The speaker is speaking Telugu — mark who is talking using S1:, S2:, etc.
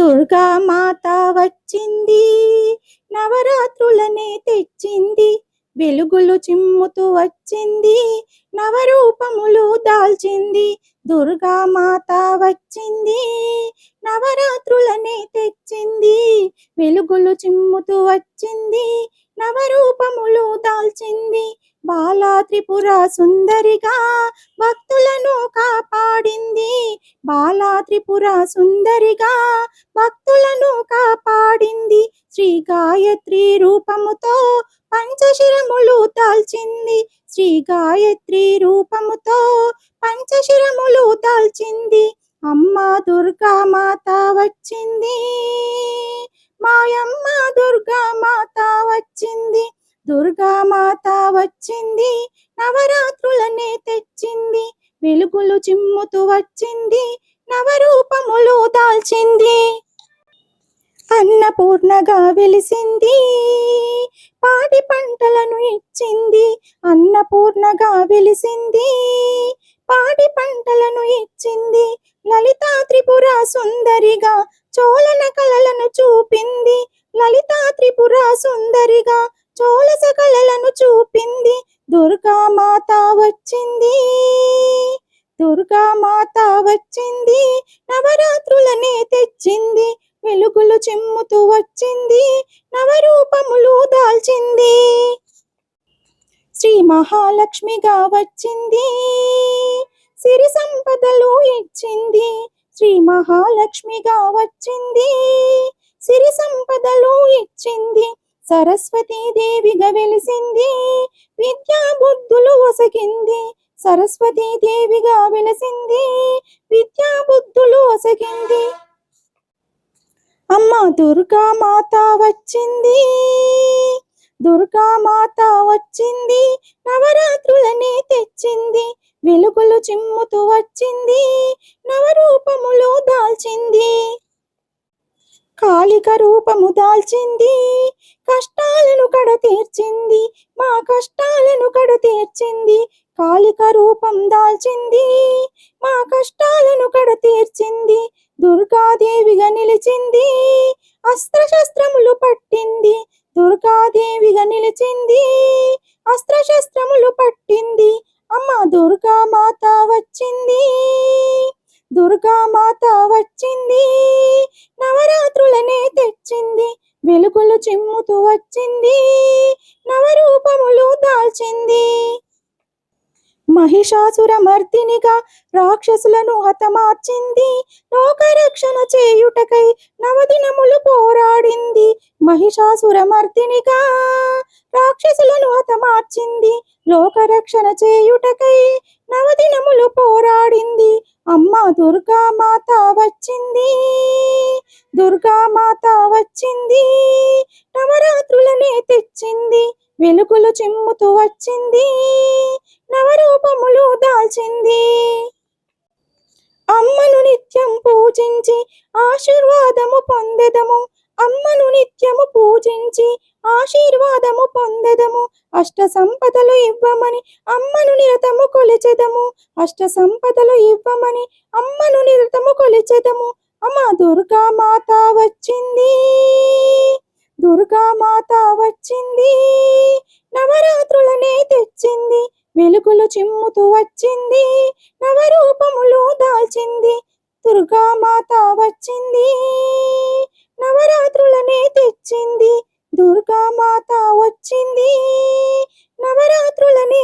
S1: దుర్గా మాత వచ్చింది, నవరాత్రులనే తెచ్చింది, వెలుగులు చిమ్ముతూ వచ్చింది, నవరూపములు దాల్చింది. దుర్గా మాత వచ్చింది, నవరాత్రులనే తెచ్చింది, వెలుగులు చిమ్ముతూ వచ్చింది, నవరూపములు దాల్చింది. బాలా త్రిపుర సుందరిగా భక్తులను కాపాడింది, బాలా త్రిపుర సుందరిగా భక్తులను కాపాడింది. శ్రీ గాయత్రి రూపముతో పంచశిరములు దాల్చింది, శ్రీ గాయత్రి రూపముతో పంచశిరములు దాల్చింది. అమ్మ దుర్గా మాత వచ్చింది, మాయమ్మ దుర్గా మాత వచ్చింది. దుర్గా మాత వచ్చింది, నవరాత్రులనే తెచ్చింది, వెలుగులు చిమ్ముతూ వచ్చింది, నవరూపములు దాల్చింది. అన్నపూర్ణగా వెలిసింది, పాడి పంటలను ఇచ్చింది, అన్నపూర్ణగా వెలిసింది, పాడి పంటలను ఇచ్చింది. లలితా త్రిపుర సుందరిగా చోళన కళలను చూపింది, లలితా త్రిపుర సుందరిగా చోళస కళలను చూపింది. దుర్గా మాత వచ్చింది, దుర్గా మాత వచ్చింది, నవరాత్రులనే తెచ్చింది, వెలుగులు చిమ్ముతూ వచ్చింది, నవరూపములు దాల్చింది. శ్రీ మహాలక్ష్మిగా వచ్చింది, సిరి సంపదలు ఇచ్చింది, శ్రీ మహాలక్ష్మిగా వచ్చింది, సిరి సంపదలు ఇచ్చింది. సరస్వతీ దేవిగా వెలిసింది, విద్యా బుద్ధులు ఒసగింది, సరస్వతీ దేవిగా వెలిసింది, విద్యా బుద్ధులు ఒసగింది. అమ్మ దుర్గా మాత వచ్చింది, దుర్గా మాత వచ్చింది, నవరాత్రులనే తెచ్చింది, వెలుగులు చిమ్ముతూ వచ్చింది, నవరూపములు దాల్చింది. కాళిక రూపము దాల్చింది, కష్టాలను కడ తీర్చింది, మా కష్టాలను కడ తీర్చింది. కాళిక రూపం దాల్చింది, మా కష్టాలను కడ తీర్చింది. దుర్గాదేవిగా నిలిచింది, అస్త్రశస్త్రములు పట్టింది, దుర్గాదేవిగా నిలిచింది, అస్త్రశస్త్రములు పట్టింది. అమ్మ దుర్గా మాత వచ్చింది, దుర్గా మాత వచ్చింది, నవరాత్రులనే తెచ్చింది, వెలుగులు చిమ్ముతూ వచ్చింది, నవరూపములు దాల్చింది. మహిషాసుర మర్దినిగా రాక్షసులను హతమార్చింది, లోకరక్షణ చేయుటకై నవదినములు పోరాడింది. మహిషాసుర మర్దినిగా రాక్షసులను హతమార్చింది, లోకరక్షణ చేయుటకై నవదినములు పోరాడింది. అమ్మ దుర్గా మాత వచ్చింది, దుర్గా మాత వచ్చింది, నవరాత్రులనే తెచ్చింది, వెలుగులు చిమ్ముతూ వచ్చింది, నవరూపములు దాల్చింది. అమ్మను నిత్యం పూజించి ఆశీర్వాదము పొందెదము, అమ్మను నిత్యము పూజించి ఆశీర్వాదము పొందెదము. అష్ట సంపదలు ఇవ్వమని అమ్మను నిరతము కొలిచెదము, అష్ట సంపదలు ఇవ్వమని అమ్మను నిరతము కొలిచెదము. అమ్మ దుర్గా మాత వచ్చింది, దుర్గా మాత వచ్చింది, నవరాత్రులనే తెచ్చింది, వెలుగులు చిమ్ముతూ వచ్చింది, నవరూపములు దాల్చింది. దుర్గా మాత వచ్చింది, నవరాత్రులనే తెచ్చింది, దుర్గా మాత వచ్చింది, నవరాత్రులనే